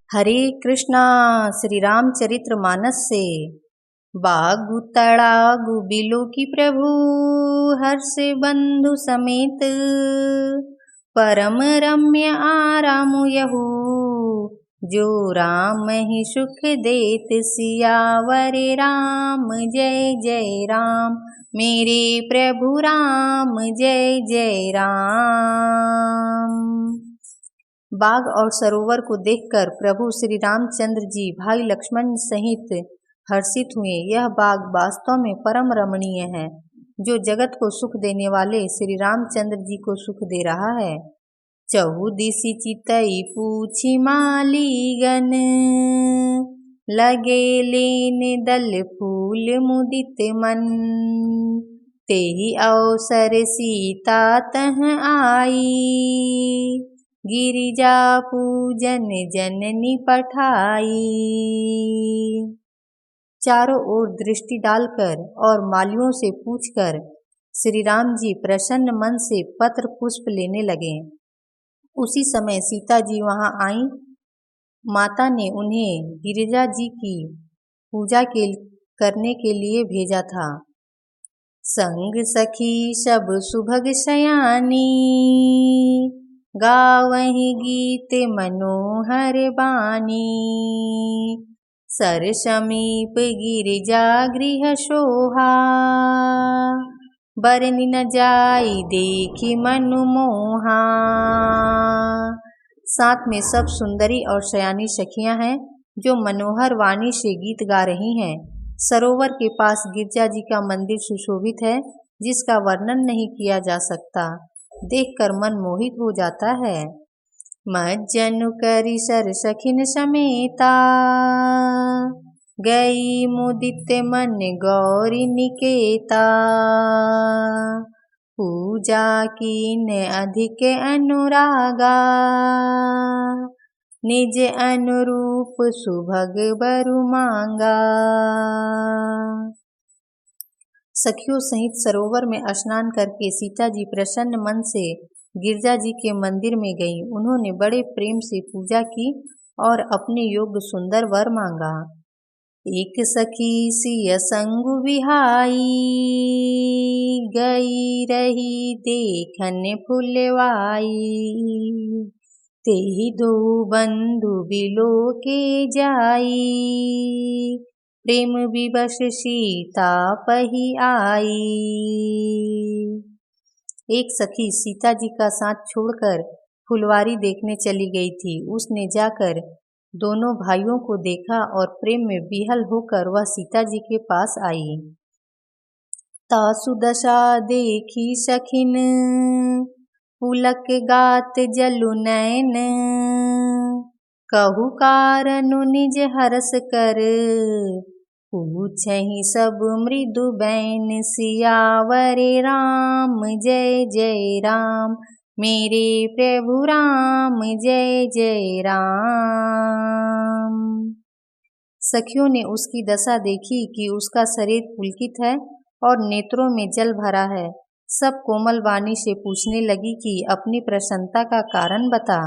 हरे कृष्णा। श्री रामचरित्र मानस से। बागु तड़ागु बिलो की प्रभु, हर्ष बंधु समेत, परम रम्य आरामु यहु, जो राम ही सुख देत। सियावर राम जय जय राम, मेरे प्रभु राम जय जय राम। बाग और सरोवर को देखकर प्रभु श्री रामचंद्र जी भाई लक्ष्मण सहित हर्षित हुए। यह बाग वास्तव में परम रमणीय है, जो जगत को सुख देने वाले श्री रामचंद्र जी को सुख दे रहा है। चहुदिशि चितई पूछी मालीगन, लगे लेन दल फूल मुदित मन। तेहि अवसर सीता तह आई, गिरिजा पूजन जननी पठाई। चारों ओर दृष्टि डालकर और मालियों से पूछकर श्री राम जी प्रसन्न मन से पत्र पुष्प लेने लगे। उसी समय सीता जी वहां आई। माता ने उन्हें गिरिजा जी की पूजा करने के लिए भेजा था। संग सखी सब सुभग सयानी, गावहि गीत मनोहर बानी। सर समीप गिरिजा गृह शोभा, बरनि न जाई देखी मनु मोहा। साथ में सब सुंदरी और सयानी सखियां हैं, जो मनोहर वाणी से गीत गा रही हैं। सरोवर के पास गिरिजा जी का मंदिर सुशोभित है, जिसका वर्णन नहीं किया जा सकता। देखकर मन मोहित हो जाता है। मज्जनु करि सर सखिन समेता, गई मुदित मन गौरी निकेता। पूजा कीन अधिक अनुरागा, निज अनुरूप सुभग बरु मांगा। सखियों सहित सरोवर में स्नान करके सीता जी प्रसन्न मन से गिरिजा जी के मंदिर में गईं। उन्होंने बड़े प्रेम से पूजा की और अपने योग्य सुंदर वर मांगा। एक सखी सिय संगु विहाई, गई रही देखन फुलवाई। तेहि दो बंधु बिलो के जाई, प्रेम विवश सीता पही आई। एक सखी सीता जी का साथ छोड़कर फुलवारी देखने चली गई थी। उसने जाकर दोनों भाइयों को देखा और प्रेम में विहल होकर वह सीता जी के पास आई। तासु दशा देखी सखिन, पुलक गात जलु नैन। कहु कारनु निज हरस कर, पूछहि सब मृदु बैन। सियावर राम जय जय राम, मेरे प्रभु राम जय जय राम। सखियों ने उसकी दशा देखी कि उसका शरीर पुलकित है और नेत्रों में जल भरा है। सब कोमल वाणी से पूछने लगी कि अपनी प्रसन्नता का कारण बता।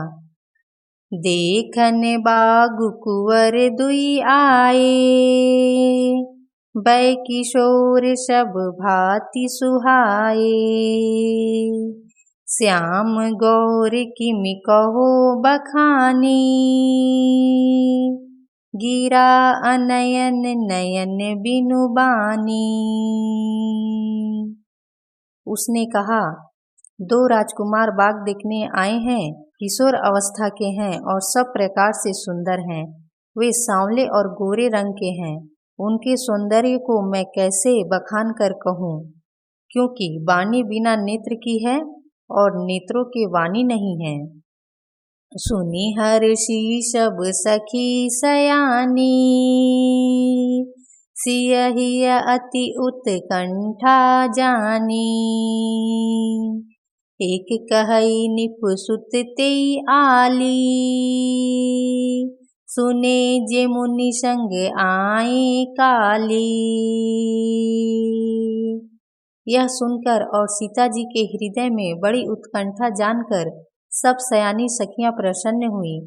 देखन बागु कुंवर दुई आए, बै किशोर सब भांति सुहाए। श्याम गौर किमि कहो बखानी, गिरा अनयन नयन बिनु बानी। उसने कहा, दो राजकुमार बाग देखने आए हैं। किशोर अवस्था के हैं और सब प्रकार से सुंदर हैं। वे सांवले और गोरे रंग के हैं। उनके सौंदर्य को मैं कैसे बखान कर कहूँ, क्योंकि वाणी बिना नेत्र की है और नेत्रों के वाणी नहीं है। सुनी हर्षि सब सखी सयानी, सियहि अति उत्कंठा जानी। एक कहई निपुसुत तेई आली, सुने जे मुनि संग आए काली। यह सुनकर और सीता जी के हृदय में बड़ी उत्कंठा जानकर सब सयानी सखियां प्रसन्न हुई।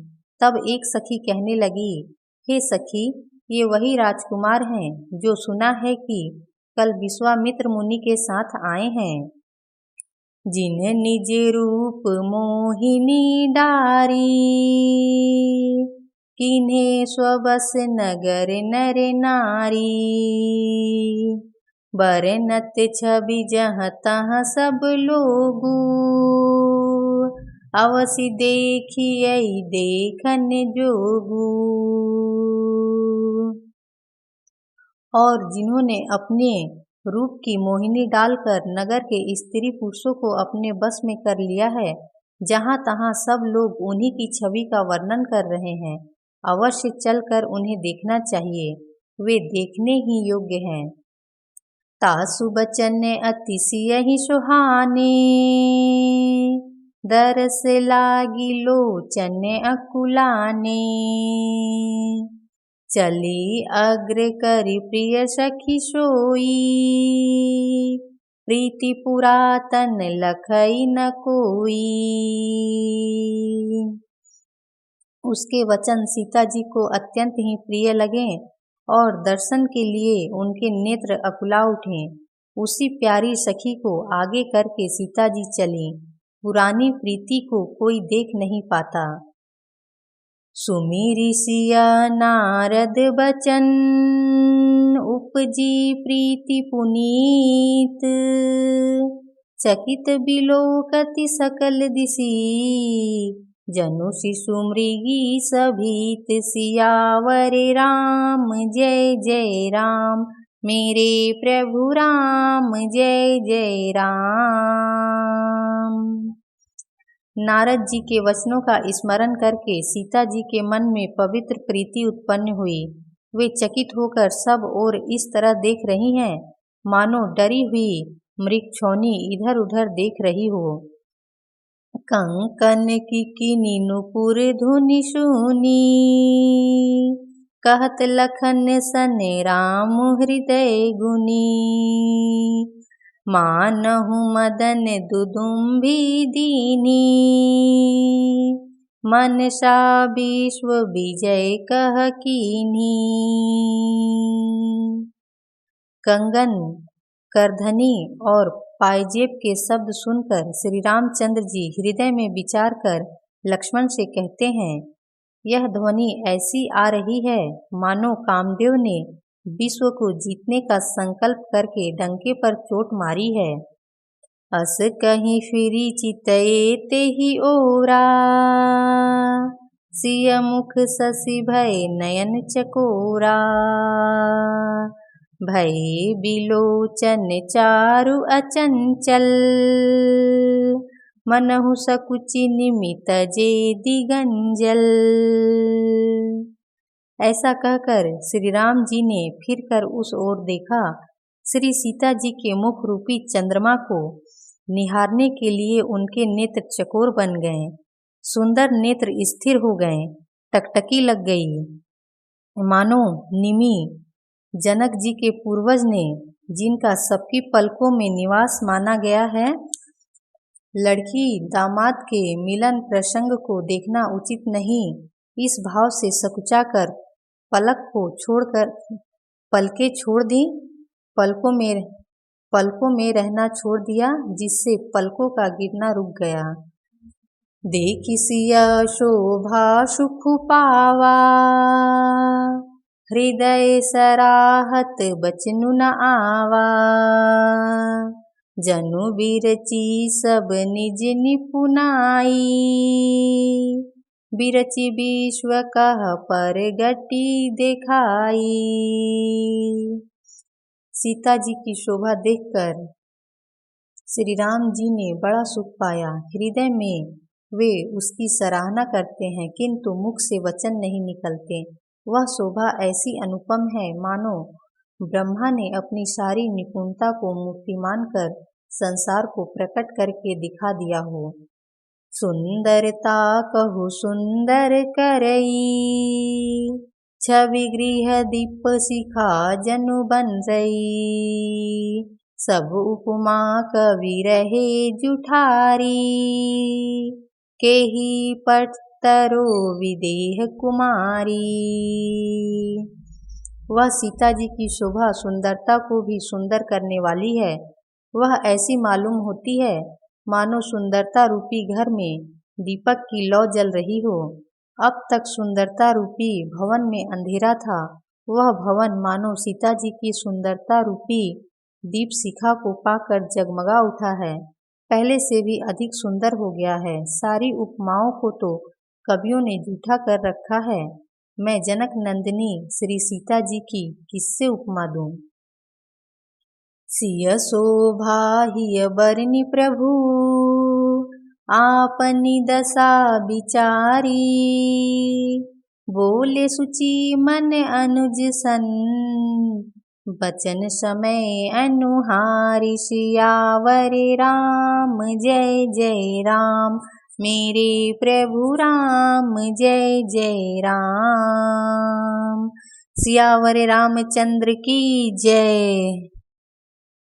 तब एक सखी कहने लगी, हे सखी, ये वही राजकुमार हैं जो सुना है कि कल विश्वामित्र मुनि के साथ आए हैं। जिन्हें निज रूप मोहिनी डारी, किन्हें स्वबस नगर नर नारी। बरनत छवि जहाँ तहाँ सब लोगू, अवसि देखिए देखन जोगू। और जिन्होंने अपने रूप की मोहिनी डालकर नगर के स्त्री पुरुषों को अपने बस में कर लिया है, जहाँ तहाँ सब लोग उन्हीं की छवि का वर्णन कर रहे हैं। अवश्य चलकर उन्हें देखना चाहिए, वे देखने ही योग्य हैं। तासु बचन अतिशय सुहाने, दरस लागी लोचन अकुलाने। चली अग्र करि प्रिय सखी सोई, प्रीति पुरातन लखई न कोई। उसके वचन सीता जी को अत्यंत ही प्रिय लगे और दर्शन के लिए उनके नेत्र अकुला उठे। उसी प्यारी सखी को आगे करके सीता जी चली। पुरानी प्रीति को कोई देख नहीं पाता। सुमिरि सिया नारद बचन, उपजी प्रीति पुनीत। चकित बिलोकति सकल दिशि, जनु शिशु मृगी सभीत। सियावर राम जय जय राम, मेरे प्रभु राम जय जय राम। नारद जी के वचनों का स्मरण करके सीता जी के मन में पवित्र प्रीति उत्पन्न हुई। वे चकित होकर सब ओर इस तरह देख रही हैं, मानो डरी हुई मृगछौनी इधर उधर देख रही हो। कंकन किकिनी नुपुर धुनि सुनी, कहत लखन सन राम हृदय गुनी। मानहु मदन दुदुम्भी दीनी, मनसा विश्व विजय कह कीन्ही। कंगन, करधनी और पायजेब के शब्द सुनकर श्री रामचंद्र जी हृदय में विचार कर लक्ष्मण से कहते हैं, यह ध्वनि ऐसी आ रही है मानो कामदेव ने विश्व को जीतने का संकल्प करके डंके पर चोट मारी है। अस कहीं फिरी चितये तेहि ओरा, सिय मुख शशि भय नयन चकोरा। भय बिलोचन चारु अचंचल, मनहु सकुचि निमित जे दिगंजल। ऐसा कहकर श्री राम जी ने फिर कर उस ओर देखा। श्री सीता जी के मुख रूपी चंद्रमा को निहारने के लिए उनके नेत्र चकोर बन गए, सुंदर नेत्र स्थिर हो गए, टकटकी लग गई, मानो निमि जनक जी के पूर्वज ने, जिनका सबकी पलकों में निवास माना गया है, लड़की दामाद के मिलन प्रसंग को देखना उचित नहीं, इस भाव से सकुचाकर पलकें छोड़ दी, पलकों में रहना छोड़ दिया, जिससे पलकों का गिरना रुक गया। देखि सिया शोभा सुख पावा, हृदय सराहत बचनु न आवा। जनु बिरची सब निज निपुनाई, बिरची विश्व कह पर गति दिखाई। सीता जी की शोभा देखकर श्री राम जी ने बड़ा सुख पाया। हृदय में वे उसकी सराहना करते हैं, किंतु मुख से वचन नहीं निकलते। वह शोभा ऐसी अनुपम है मानो ब्रह्मा ने अपनी सारी निपुणता को मूर्तिमान कर संसार को प्रकट करके दिखा दिया हो। सुंदरता कहु सुंदर करई, छवि गृह दीप शिखा जनु बंसई। सब उपमा कवि रहे जुठारी, केही तरो विदेह कुमारी। वह सीता जी की शोभा सुंदरता को भी सुंदर करने वाली है। वह ऐसी मालूम होती है मानो सुंदरता रूपी घर में दीपक की लौ जल रही हो। अब तक सुंदरता रूपी भवन में अंधेरा था, वह भवन मानो सीता जी की सुंदरता रूपी दीप शिखा को पाकर जगमगा उठा है, पहले से भी अधिक सुंदर हो गया है। सारी उपमाओं को तो कवियों ने झूठा कर रखा है। मैं जनक नंदिनी श्री सीता जी की किससे उपमा दूं। सिय शोभा हिय बरनि प्रभु आपनी दशा विचारी। बोले सुचि मन अनुज सन बचन समय अनुहारी। सियावर राम जय जय राम मेरे प्रभु राम जय जय राम। सियावर रामचंद्र की जय।